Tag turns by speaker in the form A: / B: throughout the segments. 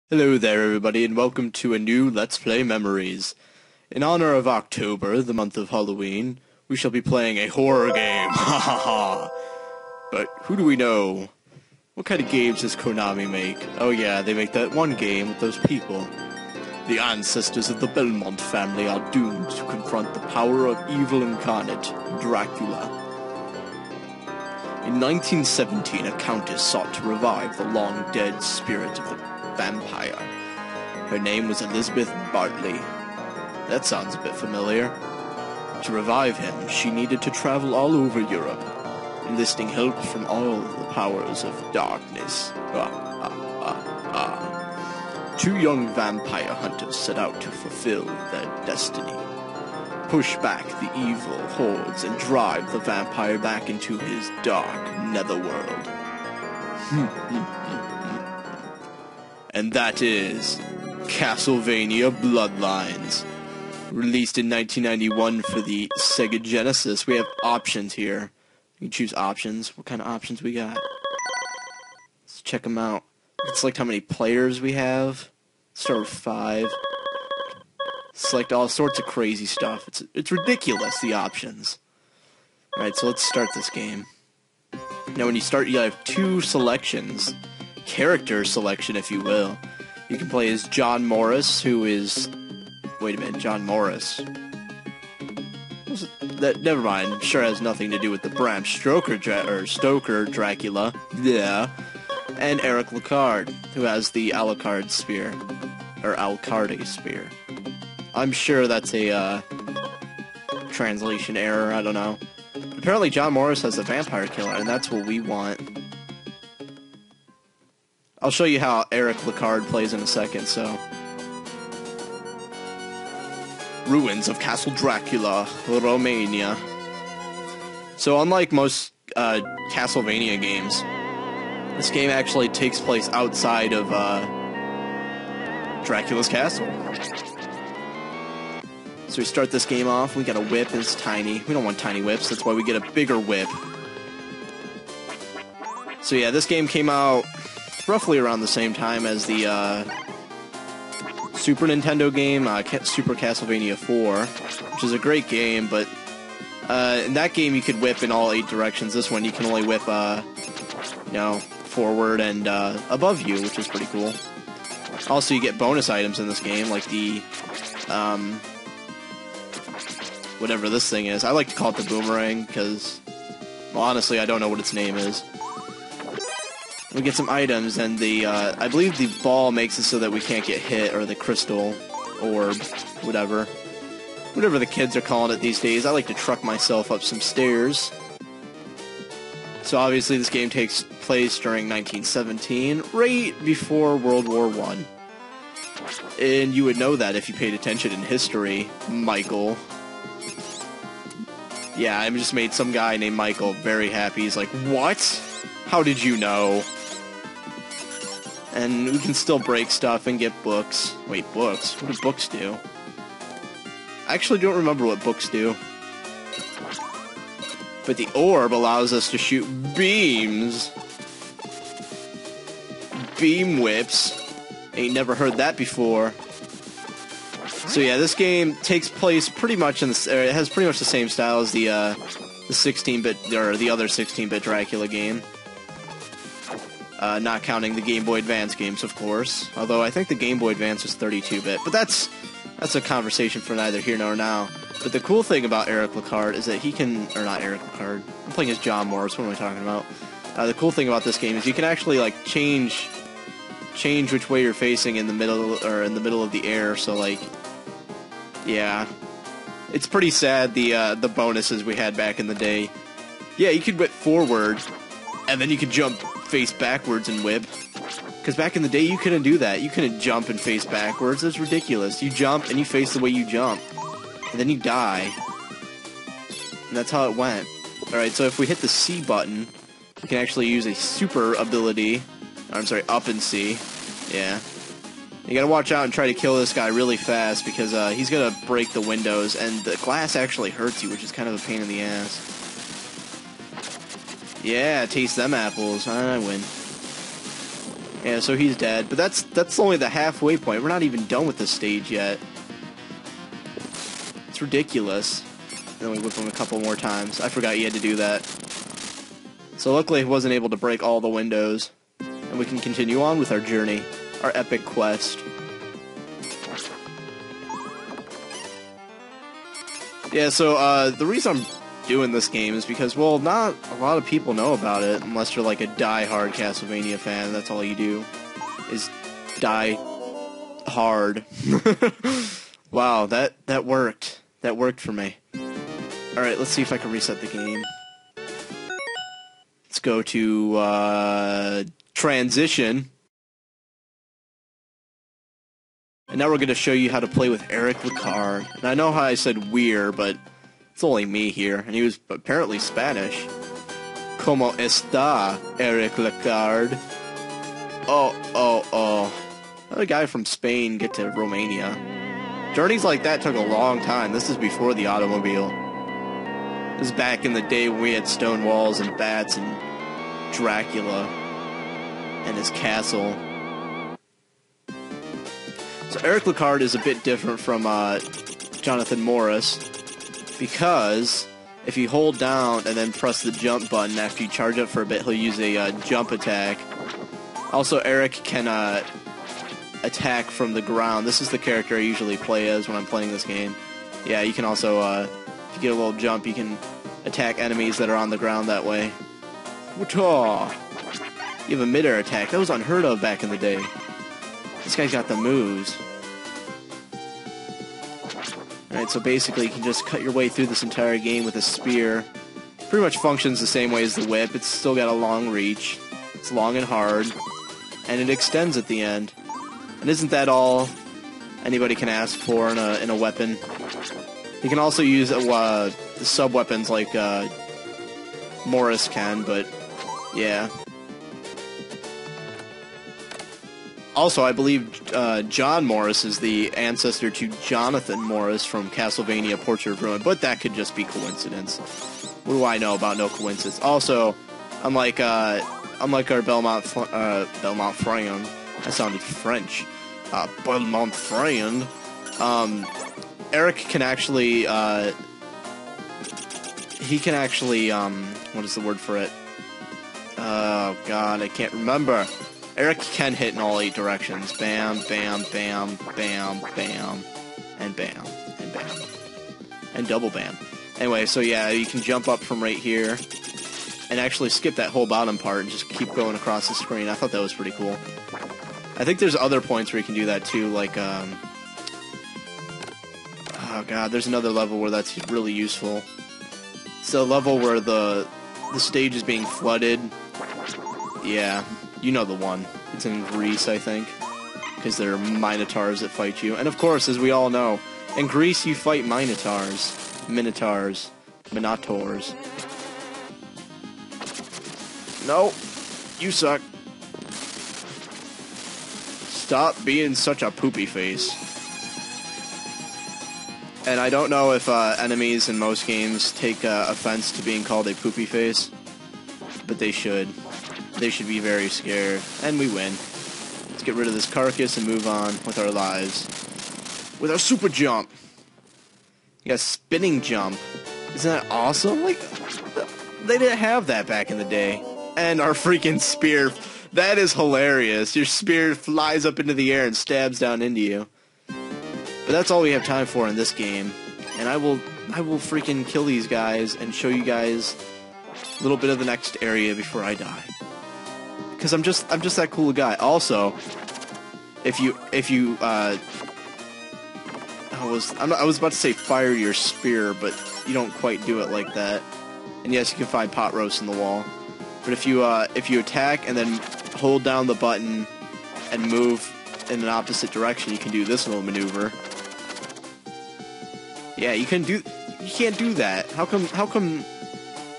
A: Hello there everybody and welcome to a new Let's Play Memories. In honor of October, the month of Halloween, we shall be playing a horror game. Ha ha ha. But who do we know? What kind of games does Konami make? Oh yeah, they make that one game with those people. The ancestors of the Belmont family are doomed to confront the power of evil incarnate, Dracula. In 1917, a countess sought to revive the long-dead spirit of the vampire. Her name was Elizabeth Bartley. That sounds a bit familiar. To revive him, she needed to travel all over Europe, enlisting help from all the powers of darkness. Two young vampire hunters set out to fulfill their destiny. Push back the evil hordes and drive the vampire back into his dark netherworld. And that is Castlevania Bloodlines. Released in 1991 for the Sega Genesis. We have options here. You can choose options. What kind of options we got? Let's check them out. Select how many players we have. Start with 5. Select all sorts of crazy stuff. It's ridiculous, the options. Alright, so let's start this game. Now when you start, you have 2 selections. Character selection, if you will. You can play as John Morris, who is... Wait a minute, John Morris. Never mind, I'm sure it has nothing to do with the Bram Stoker Dracula. Yeah. And Eric Lecard, who has the Alucard spear. Or Alucardi spear. I'm sure that's a translation error, I don't know. Apparently John Morris has a vampire killer, and that's what we want. I'll show you how Eric Lecard plays in a second, so... Ruins of Castle Dracula, Romania. So unlike most Castlevania games, this game actually takes place outside of Dracula's castle. So we start this game off, we got a whip, it's tiny. We don't want tiny whips, that's why we get a bigger whip. So yeah, this game came out roughly around the same time as the Super Nintendo game, Super Castlevania 4, which is a great game, but in that game you could whip in all 8 directions. This one you can only whip, forward and above you, which is pretty cool. Also, you get bonus items in this game, like the, whatever this thing is. I like to call it the boomerang, because, well, honestly, I don't know what its name is. We get some items, and the, I believe the ball makes it so that we can't get hit, or the crystal orb, whatever. Whatever the kids are calling it these days. I like to truck myself up some stairs. So obviously this game takes place during 1917, right before World War I. And you would know that if you paid attention in history, Michael. Yeah, I just made some guy named Michael very happy. He's like, what? How did you know? And we can still break stuff and get books. Wait, books? What do books do? I actually don't remember what books do. But the orb allows us to shoot beams. Beam whips. Ain't never heard that before. So yeah, this game takes place pretty much in the... It has pretty much the same style as the 16-bit... or the other 16-bit Dracula game. Not counting the Game Boy Advance games, of course. Although I think the Game Boy Advance was 32-bit. But that's a conversation for neither here nor now. But the cool thing about Eric Lecard is that he can... Or not Eric Lecard. I'm playing as John Morris. What am I talking about? The cool thing about this game is you can actually, like, change which way you're facing in the middle... Or in the middle of the air, so, like... Yeah. It's pretty sad, the bonuses we had back in the day. Yeah, you could whip forward, and then you could jump face backwards and whip. Because back in the day, you couldn't do that. You couldn't jump and face backwards. It's ridiculous. You jump, and you face the way you jump. And then you die. And that's how it went. Alright, so if we hit the C button, we can actually use a super ability. I'm sorry, up and C. Yeah. You gotta watch out and try to kill this guy really fast, because he's gonna break the windows, and the glass actually hurts you, which is kind of a pain in the ass. Yeah, taste them apples. I win. Yeah, so he's dead. But that's only the halfway point. We're not even done with this stage yet. It's ridiculous. Then we whip him a couple more times. I forgot you had to do that. So luckily I wasn't able to break all the windows. And we can continue on with our journey. Our epic quest. Yeah, so the reason I'm doing this game is because, well, not a lot of people know about it unless you're like a die-hard Castlevania fan. That's all you do is die hard. Wow, that worked. That worked for me. Alright, let's see if I can reset the game. Let's go to transition. And now we're going to show you how to play with Eric Lecard. And I know how I said we're, but it's only me here. And he was apparently Spanish. ¿Cómo está, Eric Lecard? Oh. Another guy from Spain get to Romania. Journeys like that took a long time. This is before the automobile. This is back in the day when we had stone walls and bats and Dracula and his castle. So Eric Lecard is a bit different from Jonathan Morris, because if you hold down and then press the jump button after you charge up for a bit, he'll use a jump attack. Also, Eric can attack from the ground. This is the character I usually play as when I'm playing this game. Yeah, you can also, if you get a little jump, you can attack enemies that are on the ground that way. Whoa! You have a mid-air attack. That was unheard of back in the day. This guy's got the moves. Alright, so basically you can just cut your way through this entire game with a spear. Pretty much functions the same way as the whip. It's still got a long reach. It's long and hard. And it extends at the end. And isn't that all anybody can ask for in a weapon? You can also use sub-weapons like Morris can, but yeah. Also, I believe John Morris is the ancestor to Jonathan Morris from Castlevania Portrait of Ruin, but that could just be coincidence. What do I know about no coincidence? Also, unlike our Belmont friend, that sounded French. Belmont friend. Eric can actually, what is the word for it? Oh god, I can't remember. Eric can hit in all 8 directions. Bam, bam, bam, bam, bam, and bam, and bam. And double bam. Anyway, so yeah, you can jump up from right here and actually skip that whole bottom part and just keep going across the screen. I thought that was pretty cool. I think there's other points where you can do that too, like, oh god, there's another level where that's really useful. It's a level where the stage is being flooded. Yeah. You know the one. It's in Greece, I think. Because there are minotaurs that fight you. And of course, as we all know, in Greece you fight minotaurs. Minotaurs. Minotaurs. No. You suck. Stop being such a poopy face. And I don't know if enemies in most games take offense to being called a poopy face. But they should. They should be very scared. And we win. Let's get rid of this carcass and move on with our lives. With our super jump. You got spinning jump. Isn't that awesome? Like, they didn't have that back in the day. And our freaking spear. That is hilarious. Your spear flies up into the air and stabs down into you. But that's all we have time for in this game. And I will freaking kill these guys and show you guys a little bit of the next area before I die. Because I'm just that cool guy. Also, if you I was about to say fire your spear, but you don't quite do it like that. And yes, you can find pot roast in the wall. But if you attack and then hold down the button and move in an opposite direction, you can do this little maneuver. Yeah, you can't do that. How come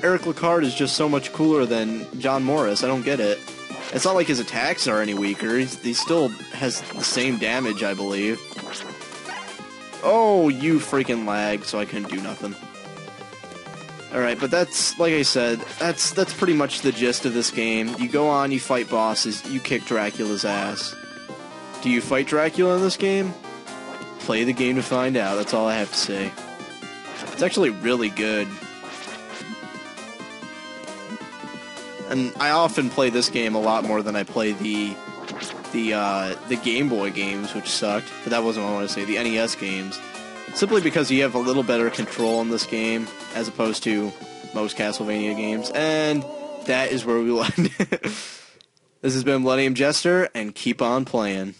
A: Eric Lecard is just so much cooler than John Morris? I don't get it. It's not like his attacks are any weaker. He still has the same damage, I believe. Oh, you freaking lag, so I couldn't do nothing. Alright, but that's, like I said, that's pretty much the gist of this game. You go on, you fight bosses, you kick Dracula's ass. Do you fight Dracula in this game? Play the game to find out, that's all I have to say. It's actually really good. And I often play this game a lot more than I play the Game Boy games, which sucked. But that wasn't what I want to say, the NES games. Simply because you have a little better control in this game, as opposed to most Castlevania games. And that is where we will end. This has been Millennium Jester, and keep on playing.